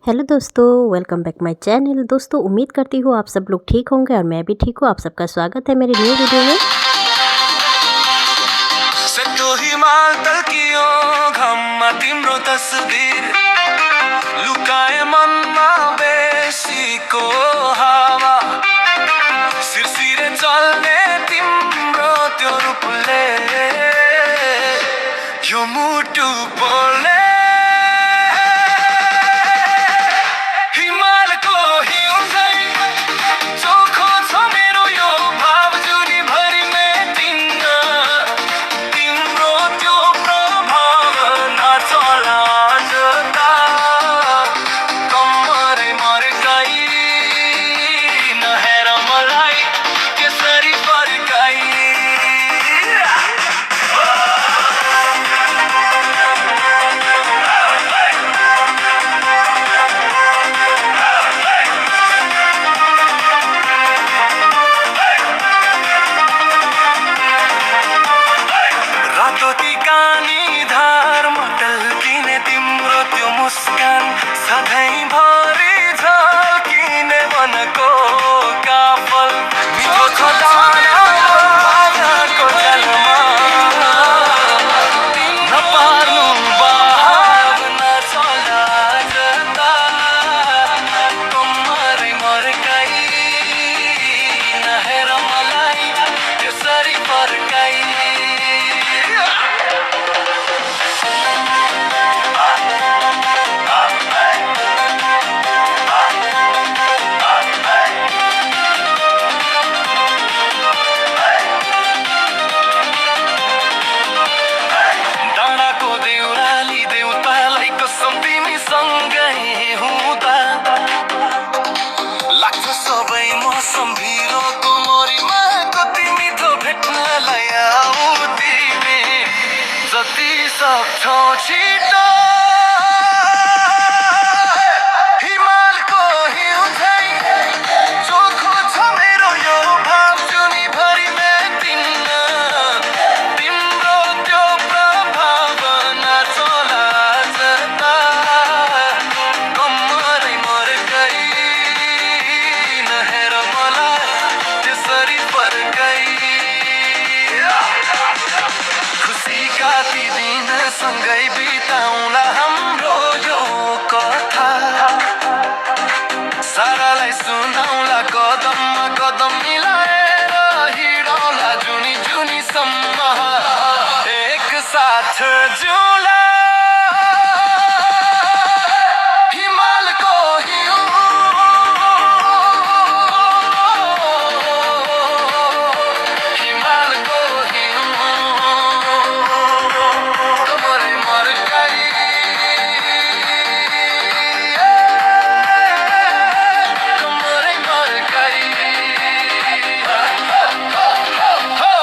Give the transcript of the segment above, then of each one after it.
Hello दोस्तों, welcome back my channel. दोस्तों उम्मीद करती हूँ आप सब लोग ठीक होंगे और मैं भी ठीक हूँ। आप सबका स्वागत है मेरी न्यू वीडियो में। तिम्रो तस्बिर लुकाए मनमा बेसीको हावा सिरसिरे चल्ने तिम्रो त्यो रूपले यो मुटु बोल्ने हिमालको हिउँ झैं चोखो छ मेरो यो भाव जुनी भरि मेटिन्न तिम्रो त्यो प्रभाव नचला जता कम्मरै मर्काई नहेर मलाई त्यसरी फर्काई रातो टिकानी धार मटल्किने तिम्रो त्यो मुस्कान सधैँभरि झल्किने मनको काफल मिठो छ दाना मायाको जलमा नपार्नु बहाव नचला जता कम्मरै मर्काई नहेर मलाई त्यसरी फर्काई डाँडाको देउराली देउतालाई कसम तिमीसँगै हुँदा लाग्छ सबै मौसम भिरोको मरिमा कति मिठो भेट्नलाई आऊ तिमी जति सक्छौ छिटो हिमालको हिउँ झैं चोखो छ मेरो यो भाव जुनी भरि मेटिन्न तिम्रो त्यो प्रभाव नचला जता कम्मरै मर्काई नहेर मलाई त्यसरी फर्काई खुसीका ती दिन सँगै बिताउला हाम्रो यो कथा सारालाई सुनाउला कदममा कदम मिलाएर हिँडौला जुनी जुनीसम्म एक साथ जुला हिमालको हिउँ हिमालको हिउँ कम्मरै मर्काई कम्मरै मर्काई हो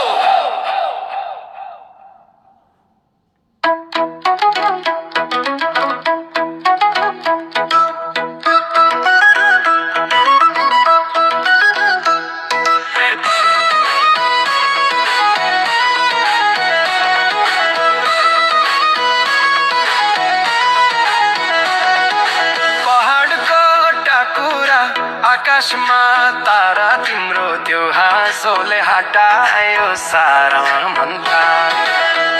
पहाडको टाकुरा आकाशमा तारा तिम्रो त्यो हाँसोले हटायो सारा मनका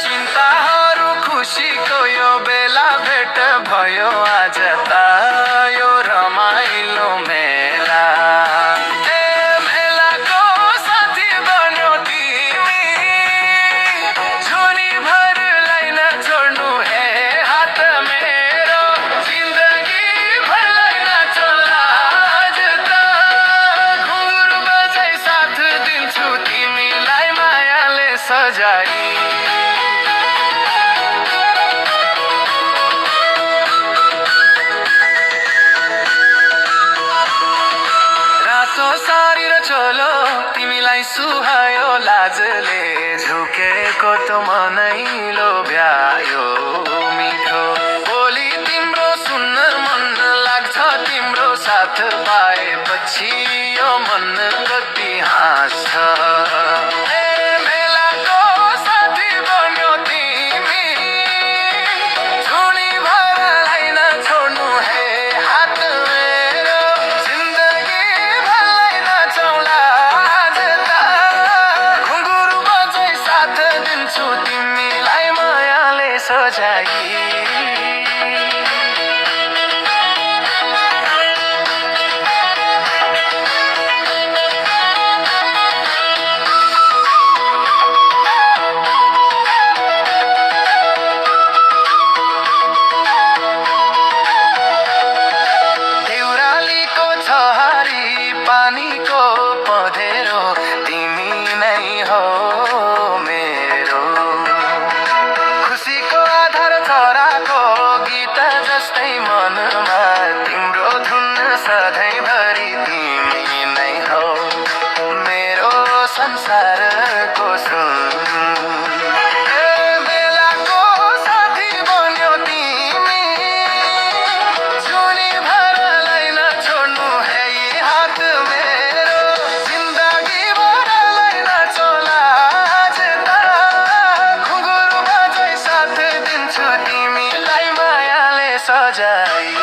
चिन्ताहरू खुसीको यो बेला भेट भयो आज त यो रमाइलो मेला ए मेलाको साथी बन्यो तिमी झुनीभरलाई नछोड्नु हे हात मेरो जिन्दगी भरलाई नचला जता घुर बजाई साथ दिन्छु तिमीलाई मायाले सजाई रातो सारी र चोलो तिमीलाई सुहायो लाजले झुकेको त मनै लोभ्यायो मिठो बोली तिम्रो सुन्न मन लाग्छ तिम्रो साथ पाएपछि यो मन कति हाँस्छ ए मेलाको साथी बन्यो तिमी झुनीभरलाई नछोड्नु हे हात सजाई।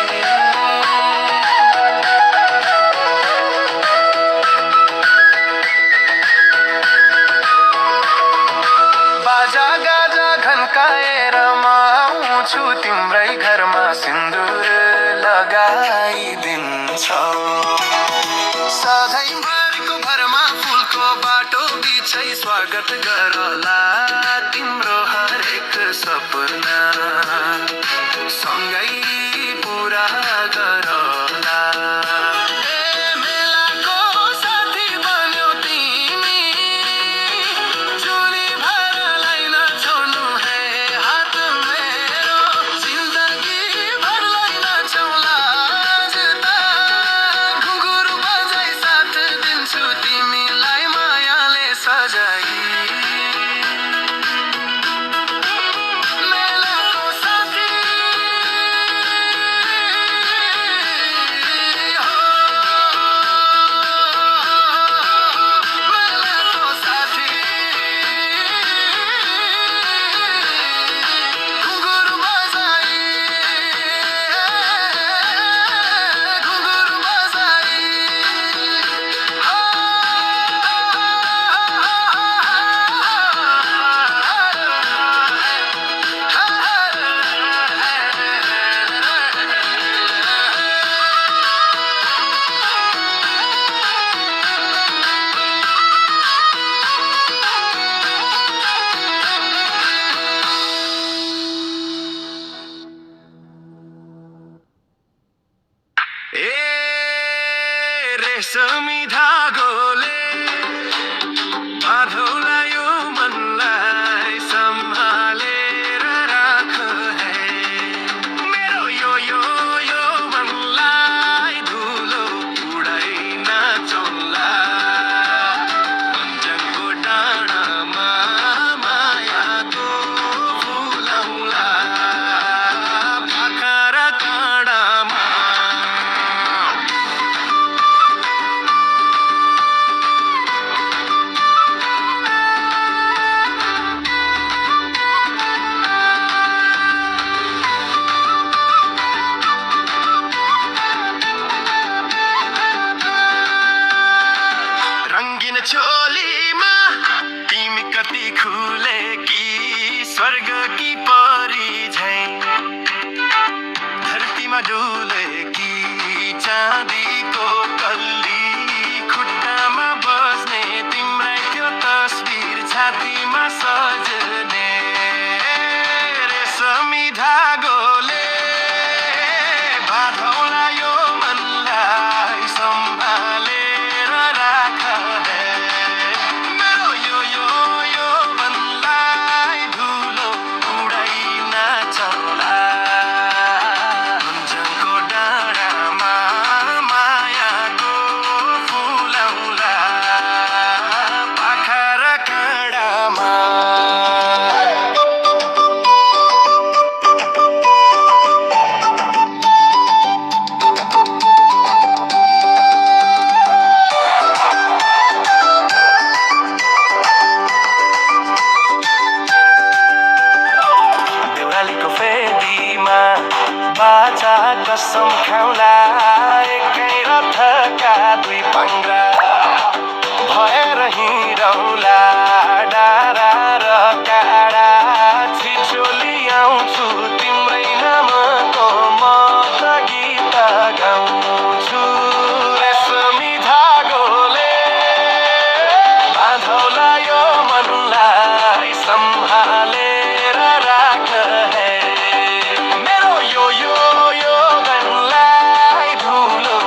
बाजा गाजा घन्काएर म आउँछु तिम्रै घरमा सिन्दुर लगाइदिन्छौ। सधैँभरिको भरमा फुलको बाटो बिछै स्वागत गरला तिम्रो हरेक सपना सँगै पुरा गरला। रेशमी धागोले बाँधौला यो मनलाई सम्हालेर राख है। मेरो यो मनलाई धुलो उडाइ नचौला। मन्जनको डाँडामा मायाको फुलौला पाखा र काँडामा। रङ्गिन चोलीमा तिमी कति खुलेकी स्वर्गकी परी झैं। धरतीमा डुलेकी चाँदीको कल्ली खुट्टामा बस्ने तिम्रै त्यो तस्बिर छातीमा सजने। रेशमी धागोले बाँधौला यो मनलाई सम्हालेर राख है। मेरो यो मनलाई धुलो उडाइ नचौला। मन्जनको डाँडामा मायाको फुलौला पाखा र काँडामा। देउरालीको फेदीमा बाचा कसम खाउला एकै रथका दुई पाङ्ग्रा भएर हिँडौला डाँडा र काँडा। छिटो ल्याउँछु तिम्रै नामको म त गीत गाउँछु। रेशमी धागोले बाँधौला यो मनलाई सम्हालेर राख है। मेरो यो मनलाई धुलो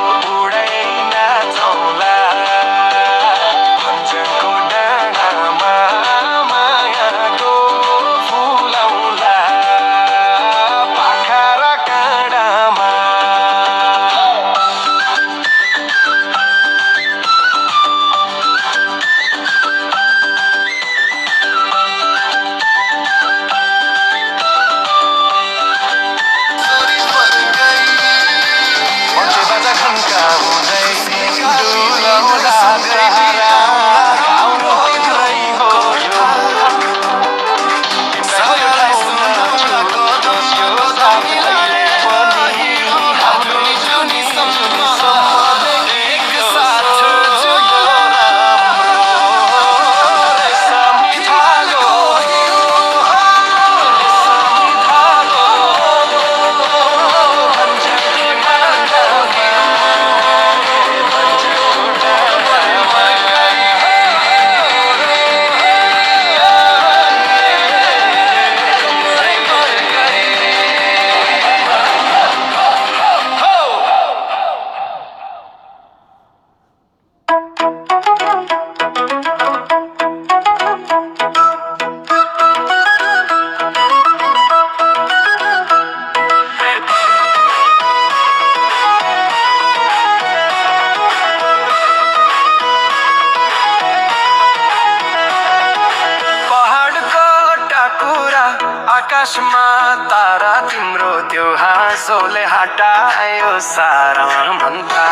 आकाशमा तारा तिम्रो त्यो हाँसोले हटायो सारा मनका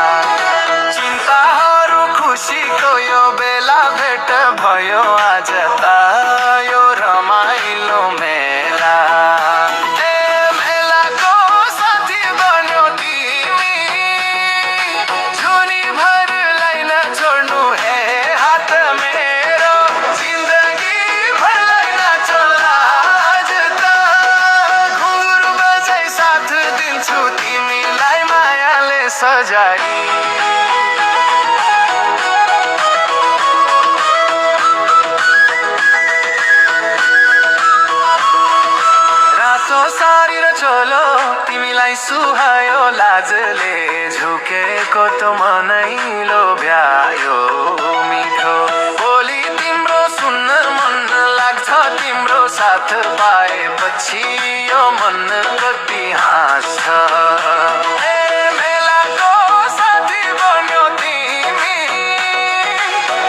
चिन्ताहरू खुसीको यो बेला भेट भयो आज त यो रमाइलो मेला ए मेलाको साथी बन्यो तिमी झुनीभरलाई नछोड्नु हे हात मेरो जिन्दगी भरलाई नचोला आज त घुङ्गुर बजाई साथ दिन्छु तिमीलाई मायाले सजाई सारी र चोलो तिमीलाई सुहायो लाजले झुकेको त मनै लोभ्यायो मिठो बोली तिम्रो सुन्न मन लाग्छ तिम्रो साथ पाएपछि यो मन कति हाँस्छ ए मेलाको साथी बन्यो तिमी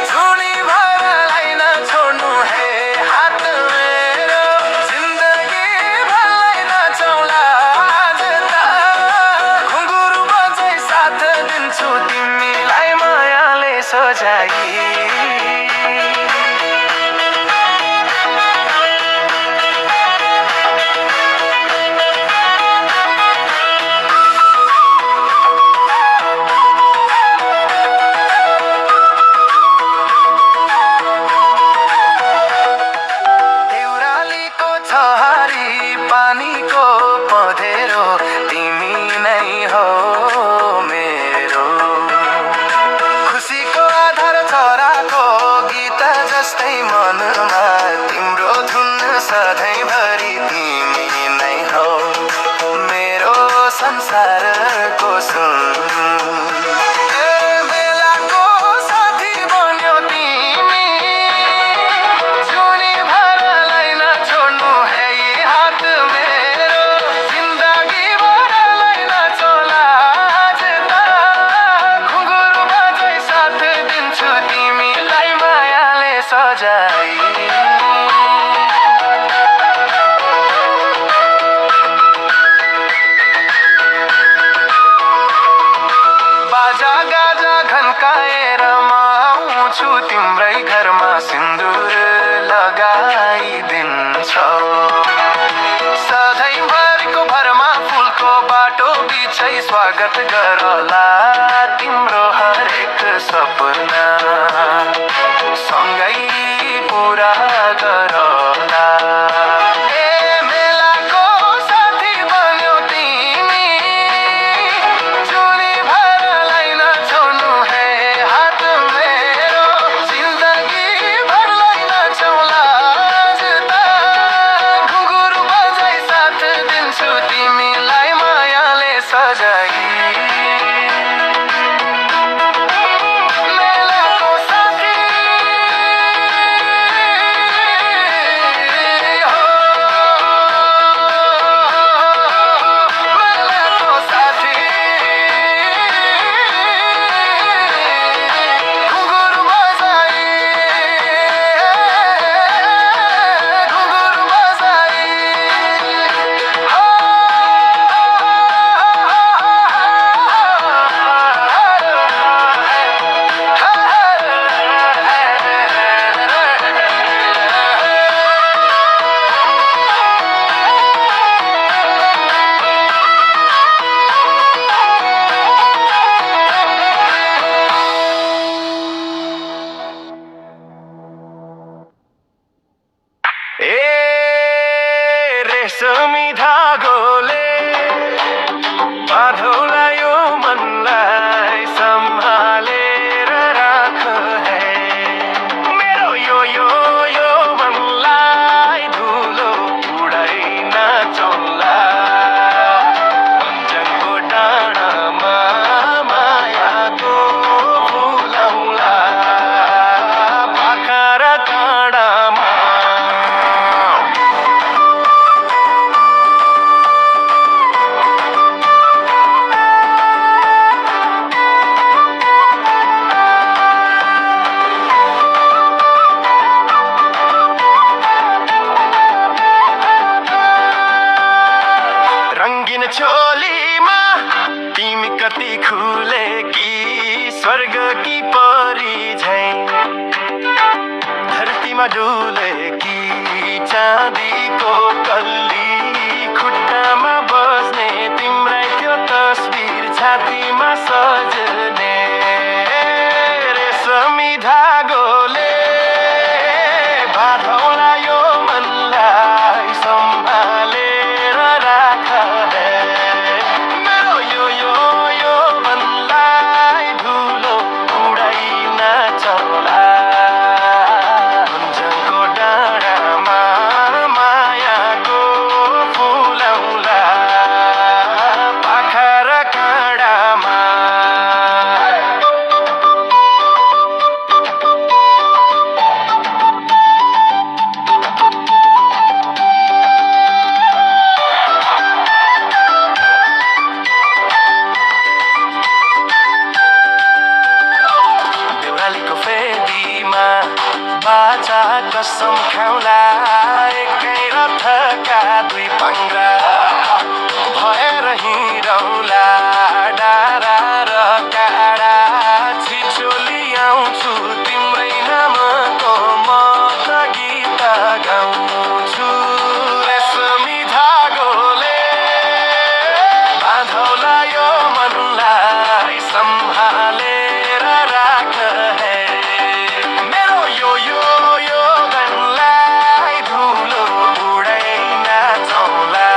झुनी भरलाई नछोड्नु हे हात मेरो जिन्दगी भरलाई नचौला आज त घुङ्गुर बजाई साथ दिन्छु तिमीलाई मायाले सजाई पानीको पँधेरो तिमी नै हो मेरो खुसीको आधार छोराको गीत जस्तै मनमा तिम्रो धुन सधैँभरि तिमी नै हो मेरो संसारको सुन सजाई बाजा गाजा घन्काएर म आउँछु तिम्रै घरमा सिन्दुर लगाइदिन्छौ सधैँभरिको भरमा फुलको बाटो बिछै स्वागत गरला तिम्रो हरेक सपना सँगै पुरा गरला ए मेलाको साथी बन्यो तिमी झुनी भरलाई नछोड्नु हे हात मेरो जिन्दगी भरलाई नचौला आज त घुङ्गुर बजाई साथ दिन्छु तिमीलाई मायाले सजाई बोलीमा तिमी कति खुले कि स्वर्ग की परी झैं धरतीमा डुले कि चाँदीको कल्ली खुट्टामा बस्ने तिम्रै त्यो तस्बिर छातीमा सजने रेशमी धागोले बाँधौला यो मनलाई सम्हालेर राख हे मेरो यो मनलाई धुलो उडाइन चला हुन्जको डाँडामा मायाको फुलौला पाखा र काँडामा देउरालीको फेदीमा बाचा कसम खाउला एकै रथका दुई पाङ्ग्रा भएर हिँडौला डाँडा र काँडा छिचोली आउँछु तिम्रै नामको म त गीत गाउँछु रेशमी धागोले बाँधौला यो मनलाई सम्हालेर राख हे मेरो यो मनलाई धुलो उडाइन चौला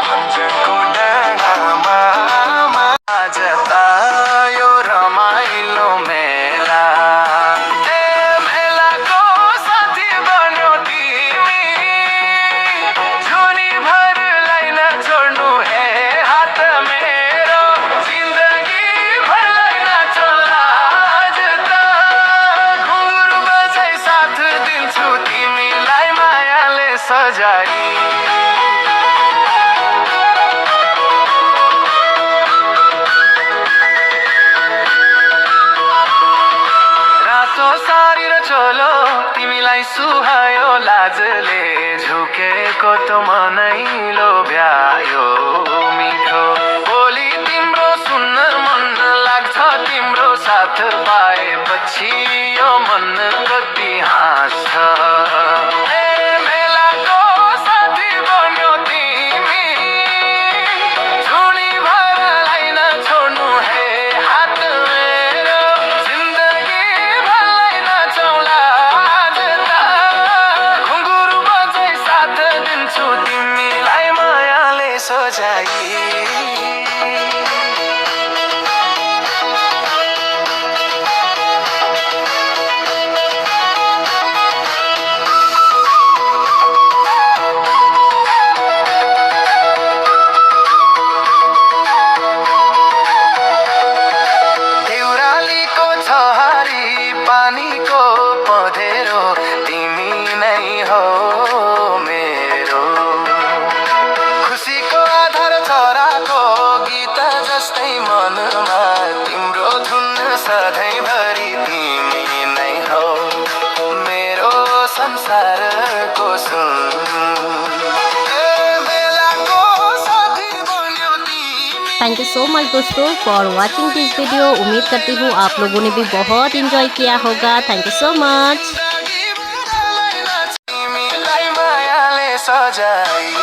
भञ्जनको डाँडामा जता यो रमाइलो मेला मेलाको साथी बन्यो तिमी जुनीभरलाई नछोड्नु हे हात मेरो जिन्दगी भरलाई नचोला आज त घुङ्गुर बजाई साथ दिन्छु तिमीलाई मायाले सजाई रातो सारी र चोलो तिमीलाई सुहायो लाजले झुकेको त मनै लोभ्यायो मिठो बोली तिम्रो सुन्न मन लाग्छ तिम्रो साथ पाएपछि यो मन कति हाँस्छ ए मेलाको साथी बन्यो तिमी जुनीभरलाई नछोड्नु हे हात मेरो जिन्दगी भरलाई नचौला आज त घुङ्गुर बजाई साथ दिन्छु तिमीलाई मायाले सजाई देउरालीको छहारी पानीको पँधेरो तिमी नै हो मेरो खुसीको आधार छोराको गीत जस्तै मनमा तिम्रो धुन सधैँभरि तिमी नै हो मेरो संसारको सुन बेलाको साथी बन्यो तिमी थैंक यू सो मच दोस्तों फॉर वॉचिंग दिस वीडियो। उम्मीद करती हूँ आप लोगों ने भी बहुत इंजॉय किया होगा। Thank you so much. तिमीलाई मायाले सजाई